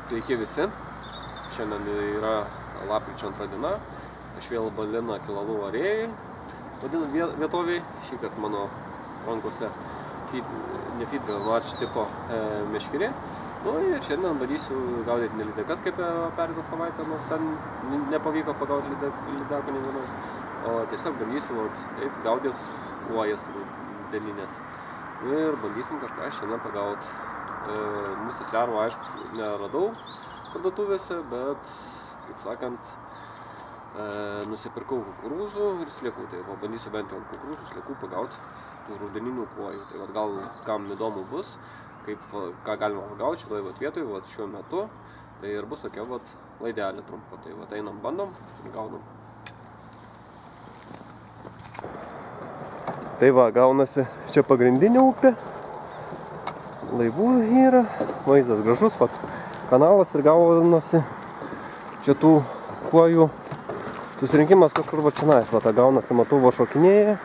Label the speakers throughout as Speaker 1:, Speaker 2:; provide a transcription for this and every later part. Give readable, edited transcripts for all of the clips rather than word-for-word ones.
Speaker 1: Sveiki visi. Šiandien yra lapkričio 2 diena. Aš vėl Balina Kilalų arėjai. Vadinu vietoviai. Šį kartą mano rankose ne feeder match tipo meškerė. Nu ir šiandien bandysiu gaudyti ne lydekas kaip pereitą savaitę, nors ten nepavyko pagauti lydeko nei vienos. O tiesiog bandysiu eiti gaudyti kuojas rudeninės. Ir bandysim kažką šiandien pagauti. Musės lervų, aišku, neradau parduotuvėse, bet, kaip sakant, nusipirkau kukurūzų ir sliekų. Tai pabandysiu bent jau kukurūzų sliekų pagauti tų rudeninių kuojų. Tai gal kam įdomu bus, ką galima pagauti šitoje vietoje šiuo metu. Tai ir bus tokia laidelė trumpa. Tai einam, bandom ir gaunam. Tai gaunasi čia pagrindinė upė. Laivų yra, vaizdas gražus, kanalas ir gaunasi čia tų kuojų susirinkimas kažkur čionais, gaunasi, matau, šokinėja.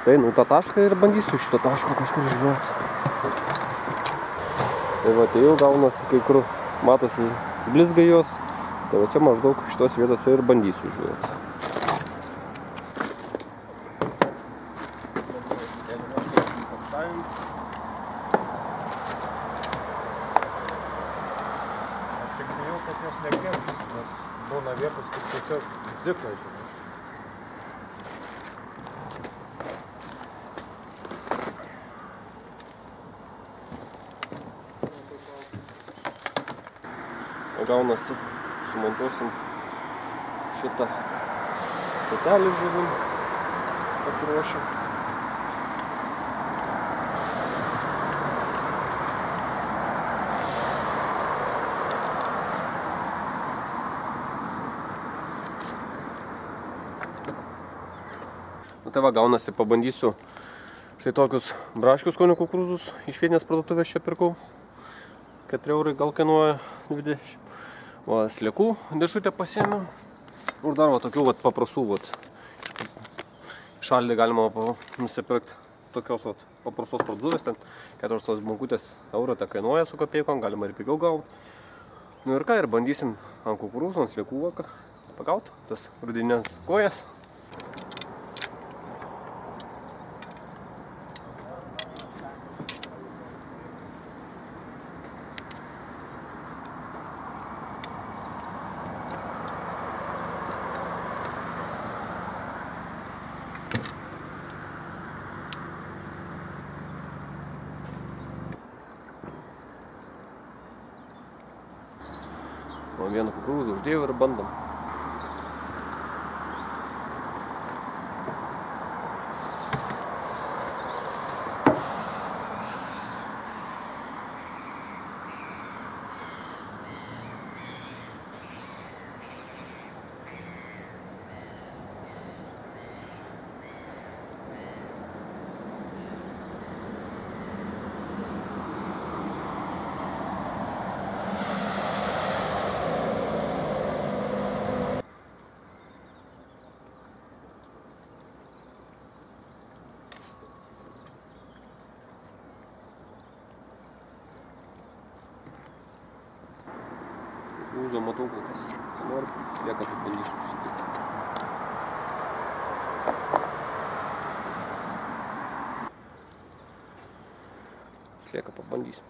Speaker 1: Tai tą tašką ir bandysiu šito taško kažkur žinoti. Tai tai jau gaunasi, kai kur matosi blizga jos, tai čia maždaug šitos vietose ir bandysiu žinoti.
Speaker 2: Kad jos negimtų, nes būna vietos, kur tiesiog dzikla žinai.
Speaker 1: Gaunasi, sumontuosim šitą setelį žuvim pasiruošę. Tai gaunasi, pabandysiu štai tokius braškių skonio kukurūzus iš vietinės parduotuvės čia pirkau. 4 eurai gal kainuoja 20. Sliekų dėžutę pasiėmiau. Ir dar tokių paprastų. Šaldį galima nusipirkti tokios paprastos parduotuvės. Ten 4 bankutės eurą tai kainuoja su kopeikom, galima ir pigiau gauti. Nu ir ką, ir bandysim ant kukurūzų, ant sliekų pagauti tas rudeninės kojas. Vieną kukurūzą uždėjau ir bandom. Kukurūzo matau kol kas. Noriu, slieką pabandysiu užsidėti. Slieką pabandysiu.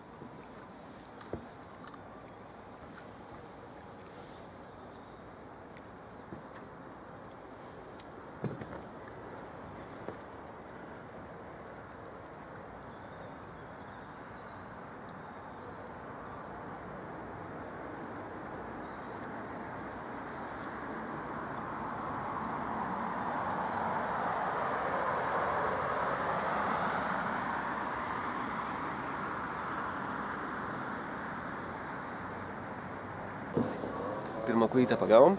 Speaker 1: Pirmą kujytę pagavom.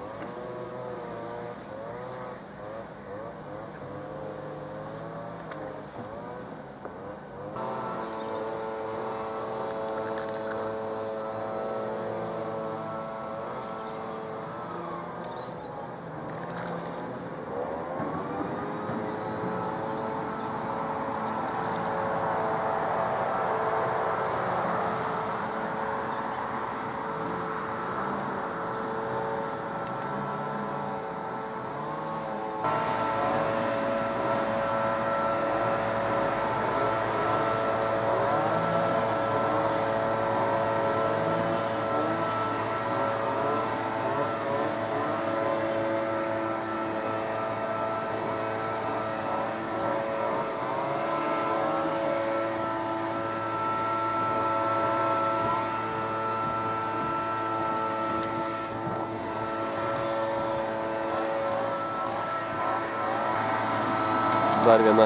Speaker 1: Dar viena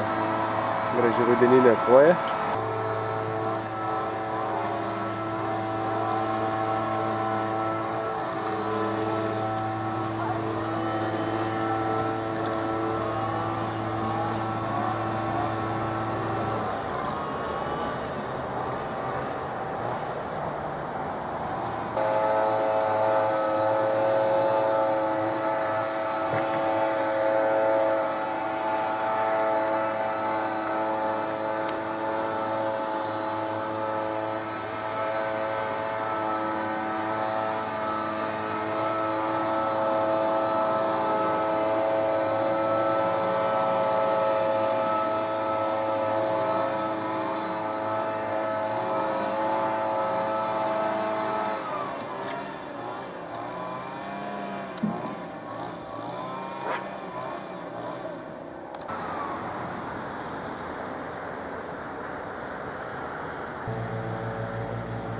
Speaker 1: graži rudeninė koja.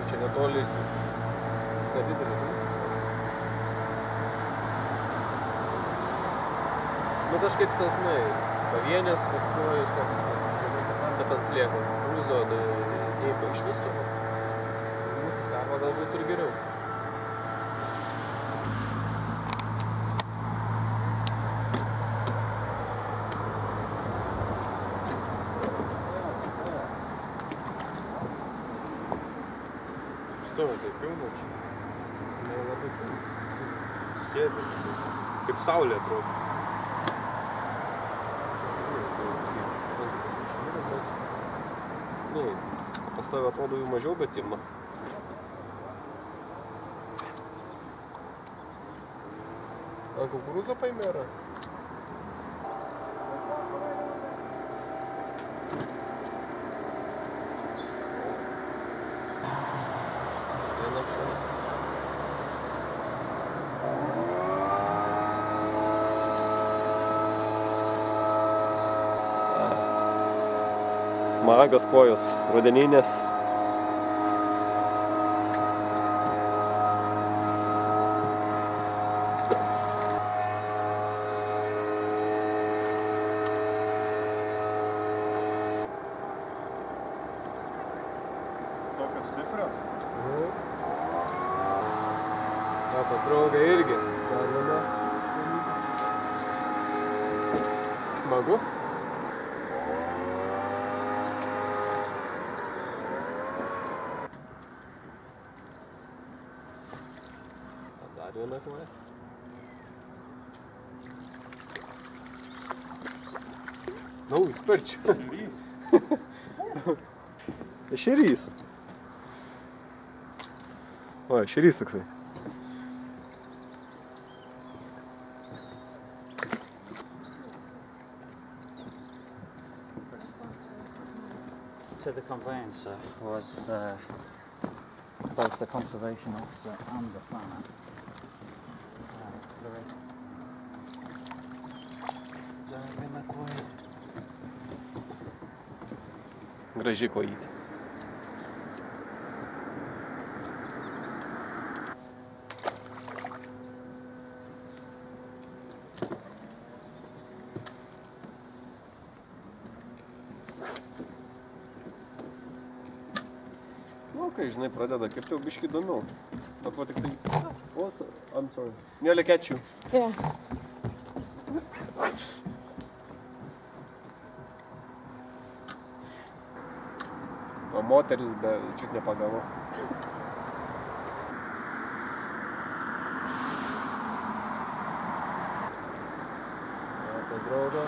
Speaker 1: Čia netolis nedidelis žuvis. Nu kažkaip silpnai. Pavienės kojos tokios, bet ant slieko. Kukurūzo neįpa iš viso. Mūsų lerva galbūt ir geriau.
Speaker 2: Tai pilna čia. Nelabai pilna. Sėdi. Kaip saulė atrodo.
Speaker 1: Nu, pas tave atrodo jų mažiau, bet ima.
Speaker 2: Ar kukurūzo paimėra?
Speaker 1: Smaragos kojos, rudeninės.
Speaker 2: Tokios stiprios?
Speaker 1: Ja, pas draugą irgi. Smagu. Dar viena koja. Sparčiu. Ešerys. O, ešerys toksai.
Speaker 3: To the conveyancer was both the conservation officer and the planner.
Speaker 1: Graži kojytė. Nu, kai žinai, pradeda, kaip jau biškį įdomiau. Bet va tik tai... Oh, I'm sorry. Nearly catch you.
Speaker 4: Yeah.
Speaker 1: O moteris, bet čiut nepagavo.
Speaker 2: Pas draugą.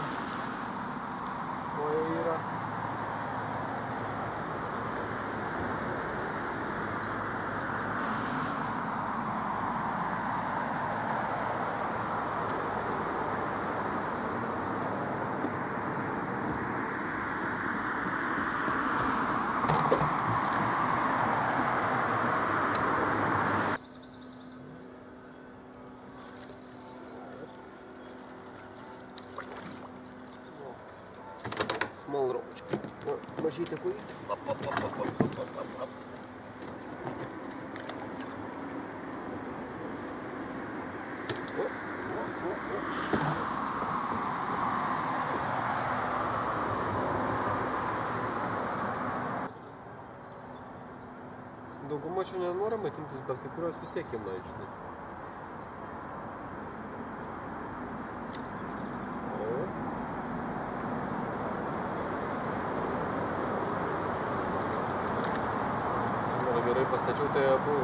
Speaker 2: Koja yra.
Speaker 1: Small roach. Mažytė kojytė. dauguma čia nenori maitintis, bet kai kurios vis tiek ima, žinai. Gerai pastačiau, tai abu.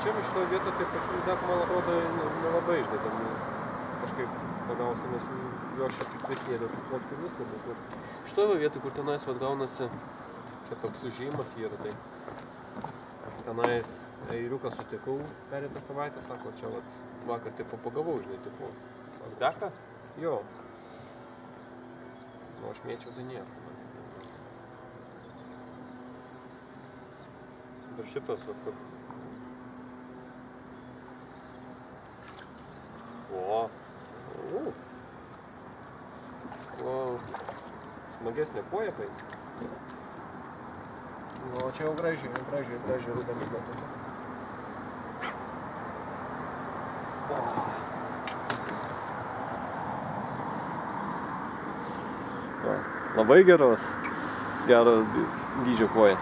Speaker 1: Čia šitoje vietoje taip pačių lydekų, man atrodo, nelabai, žinai, ten kažkaip pagausi, nes jo šiek tiek prisėdė, tų plotkių viską, bet šitoje vietoje, kur tenais gaunasi, čia toks sužymas yra, tai tenais eiriuką sutikau pereitą savaitę, sako, čia vakar tipo pagavau, žinai, tipo.
Speaker 2: Lydeką?
Speaker 1: Jo. Nu, aš mėčiau, tai nieko.
Speaker 2: Dar šitas, kur...
Speaker 1: O, smagesnė koja paimti. O čia jau gražiai rudenį metu. Labai gero dydžio koja.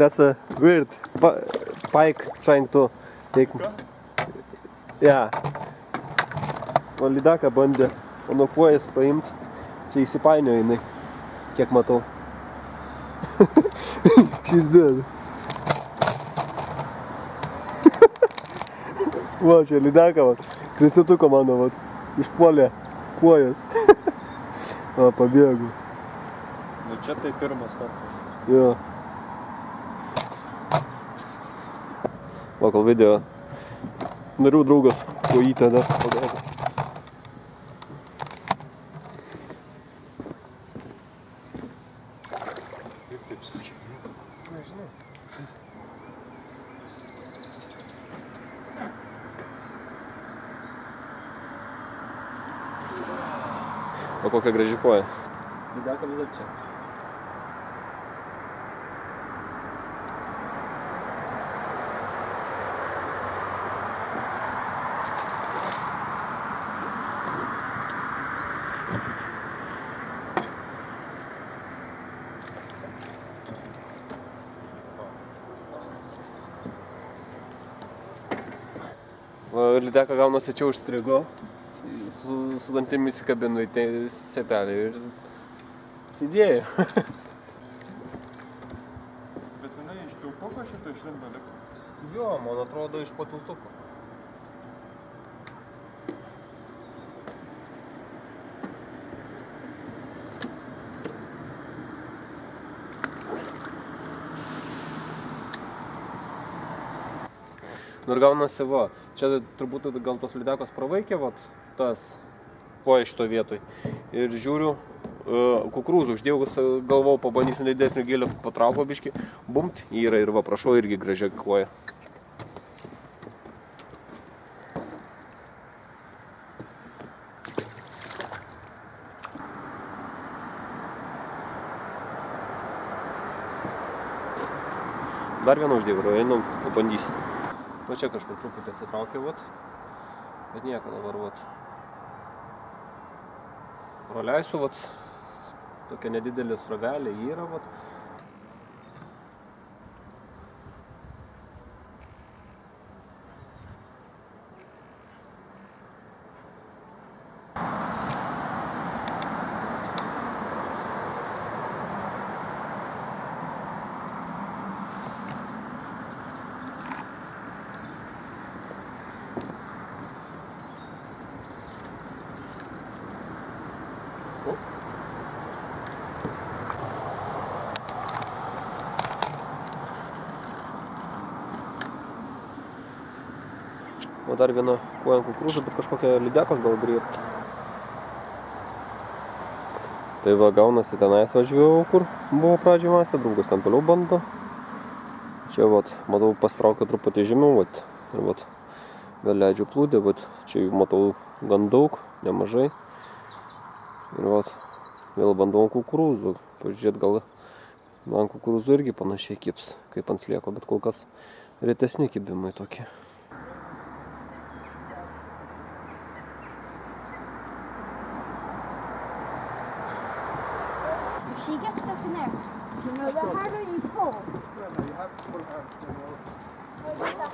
Speaker 1: That's a weird pike trying to take... Yeah. O lydeką bandė mano kojas paimt. Čia įsipainiojo jinai, kiek matau. She's dead. Va, čia lydeką, Kristituko mano, išpuolė kojas. Va, pabėgo.
Speaker 2: Nu čia tai pirmas kartas.
Speaker 1: Jo. Vakal video narių draugas kojytę dar pagavo.
Speaker 2: Kaip taip sakė?
Speaker 1: Nežinau. O kokia graži koja. Lydeka vis dar čia. Lydeka gaunasi čia užstrigo, su dantimis įkabinu į setelį ir sėdėjo.
Speaker 2: Bet jinai iš tiltuko šito išlindo liko?
Speaker 1: Jo, man atrodo, iš po tiltuko. Nu ir gaunasi, va, čia turbūt gal tos lydekos pravaikė, va, tas koja šito vietoj. Ir žiūriu, kukurūzų uždėjau, galvau, pabandysiu didesnio gėlio, patrauko biškį, bumt, yra ir va, prašau, irgi gražia koja. Dar vieną uždėjau, einam, pabandysim. Va čia kažkur truputį atsitraukė, vat, bet nieko dabar, vat. Praleisiu, vat, tokia nedidelė srovelė yra, vat. O dar viena koja ant kukurūzų, bet kažkokia lydekos gal griebti. Tai va, gaunasi tenais važiuojau, kur buvo pradžioj masė, draugas ten toliau bando. Čia vat, matau, pastraukia truputį žemiau, vat, ir vat, vėl leidžiu plūdę, vat, čia jų matau gan daug, nemažai. Ir vat, vėl bandau ant kukurūzų, pažiūrėt, gal ant kukurūzų irgi panašiai kibs, kaip ant slieko, bet kol kas retesni kibimai tokie.
Speaker 4: If she gets stuck in there, you know, the harder you pull.
Speaker 2: Yeah, no, you have to pull hard, you know.
Speaker 4: What's that?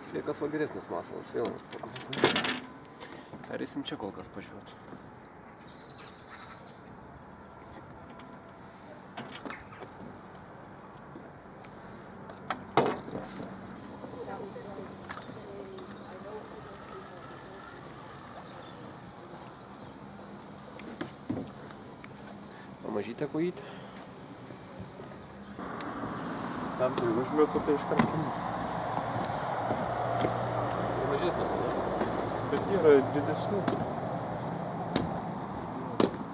Speaker 1: Sliekas va geresnis masalas, vėl mes pakomentuojame. Pereisim čia kol kas pažiūrėti. Mažytė kojytė.
Speaker 2: Ten tai užmetu, tai iškarkim.
Speaker 1: Mažesnės, ne?
Speaker 2: Bet yra didesnių.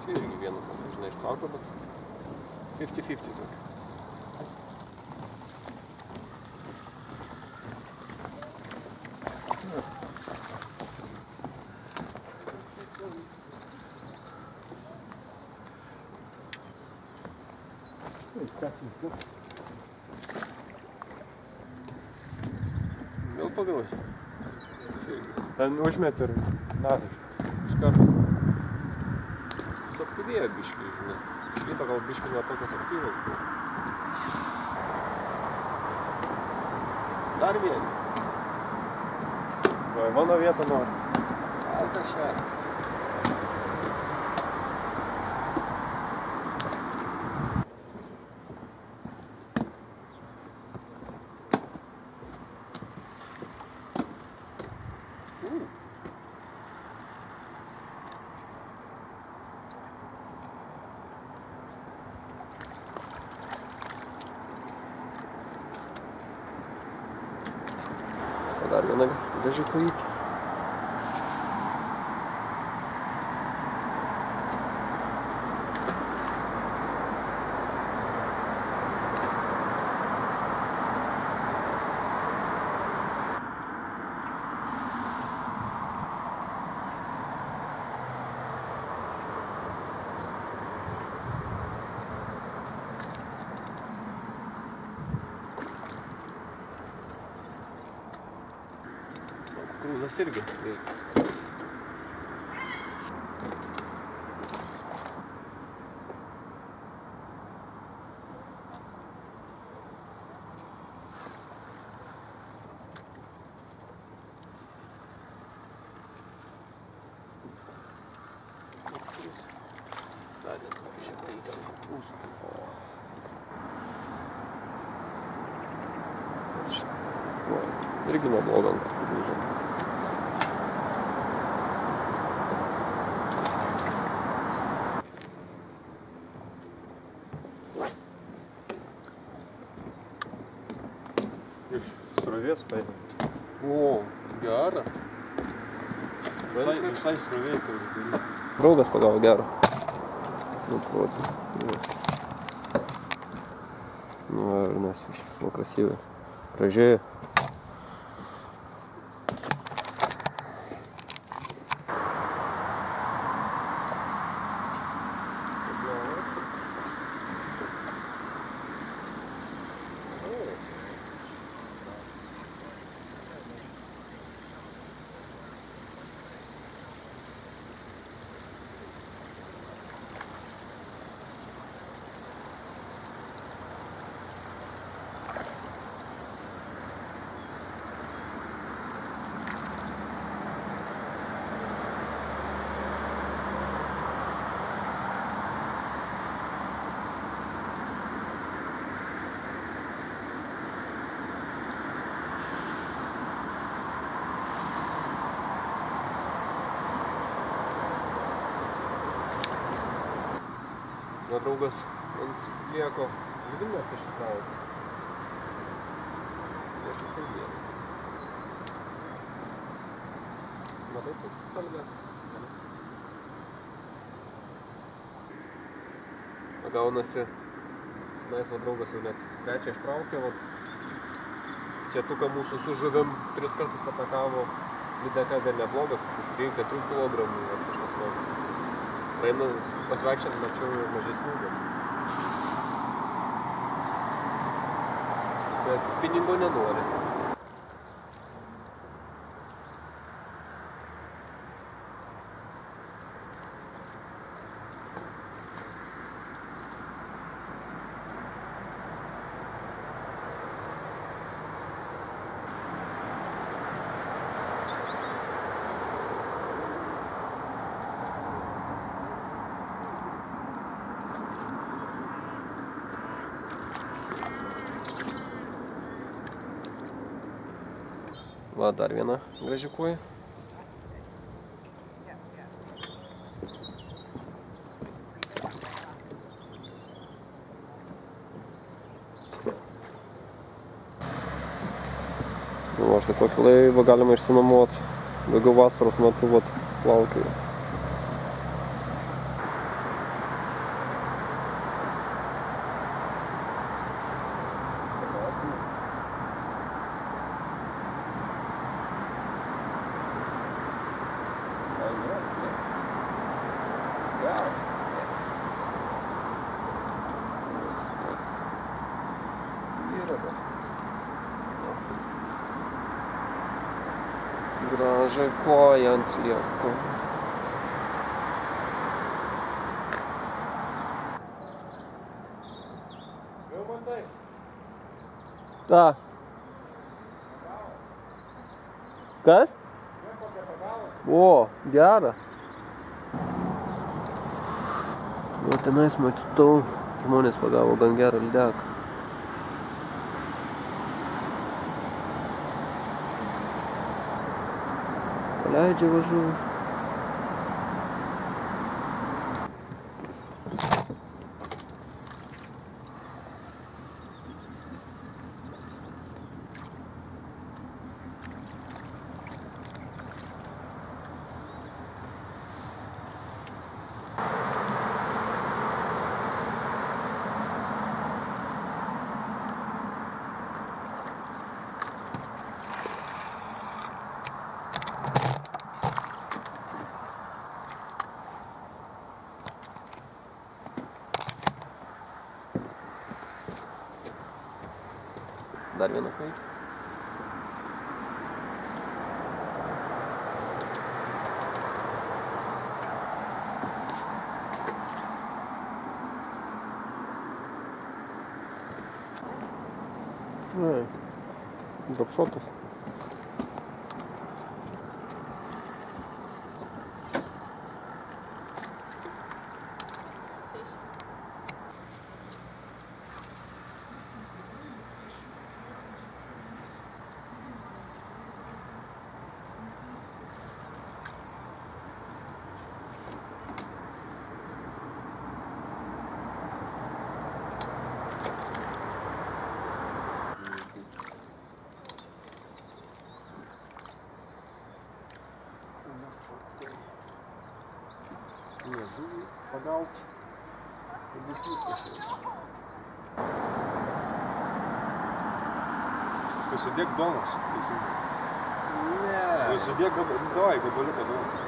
Speaker 1: Čia irgi vieną, žinai, ištraukiu, bet 50-50 tokį. Vėl pagavai?
Speaker 2: Ten užmet ir nadaš.
Speaker 1: Iš karto. Suaktyvėjo biškį, žinai. Iš ryto gal biškį ne tokios aktyvos buvo. Dar vienį.
Speaker 2: Va, mano vietą nori.
Speaker 1: Alta šią. Dar viena graži kojytė. Kukurūzas irgi reikia. Dar net šiek tiek kukurūzų. Irgi nebloga ant kukurūzų.
Speaker 2: Iš srovės paėmė.
Speaker 1: O, gera.
Speaker 2: Visai srovėjai turi daryti.
Speaker 1: Draugas pagavo gerą. Nu, protų. Nu, ir nesviš. Nu, krasivai. Gražiai. Draugas ant slieko vidinę ištraukė. Aš tik kalbėjau. Matai, tai palgė. Gaunasi, tenais va draugas jau net trečią ištraukė, vat sietuką mūsų su žuvim 3 kartus atakavo, lydeka vėl nebloga, 3-4 kilogramų, vat kažkas to. Praeina pasveikščiant, mačiau ir mažesnių, bet spiningo nenori. Va, dar viena graži kuoja. Nu, štai tokį laivą galima išsinuomot. Daugiau vasaros metu vat plaukioju. Gražiai koja ant slieko.
Speaker 2: Jau bandai?
Speaker 1: Ta. Kas? O, gera. Nu, tenais matau, žmonės pagavo gan gerą lydeką. Paleidžia važiuoju. Dar vieną kaitį. Dropšotas.
Speaker 2: Žuvį pagaut, tai bus viskas. Pasidėk donos.
Speaker 1: Ne.
Speaker 2: Pasidėk gabaliuką donos.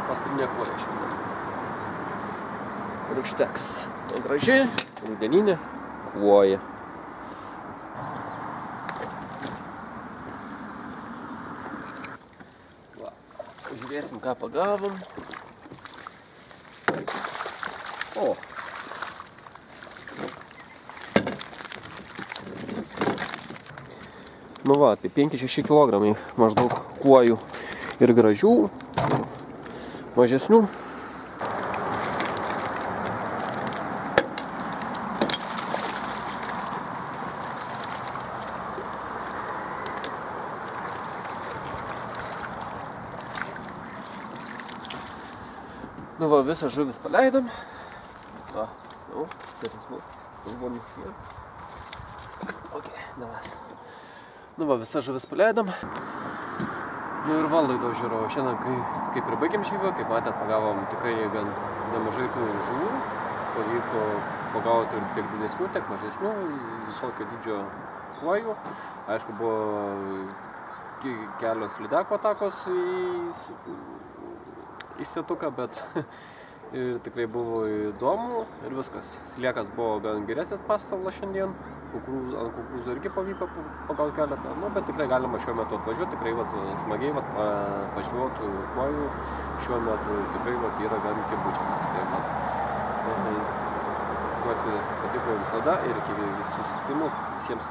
Speaker 1: Paskutinė kuoja šiandien. Ir užteks. Graži, rudeninė kuoja. Va, žiūrėsim, ką pagavom. O. Nu va, apie 5-6 kilogramai maždaug kuojų ir gražių. Mažesnių. Nu va, visą žuvis paleidom. Va, nu, tai buvom hier. Okay, dalas. Nu va, visą žuvis paleidom. Nu ir Valaido ežero. Šiandien, kai pribaigėm žvejybą, kaip matėt, pagavom tikrai gan nemažai tų žuvų. Pavyko pagauti ir tiek didesnių, tiek mažesnių, visokio dydžio kuojų. Aišku, buvo kelios lydeko atakos į setuką, bet ir tikrai buvo įdomu ir viskas. Sliekas buvo gan geresnis pastalas šiandien. Ant kukurūzų irgi pavyko pagauti keletą, nu, bet tikrai galima šiuo metu atvažiuoti, tikrai smagiai pažvejoti kuojų. Šiuo metu tikrai yra gan kibučiamas. Tai tikiuosi patiko jums laida ir iki susitikimų visiems.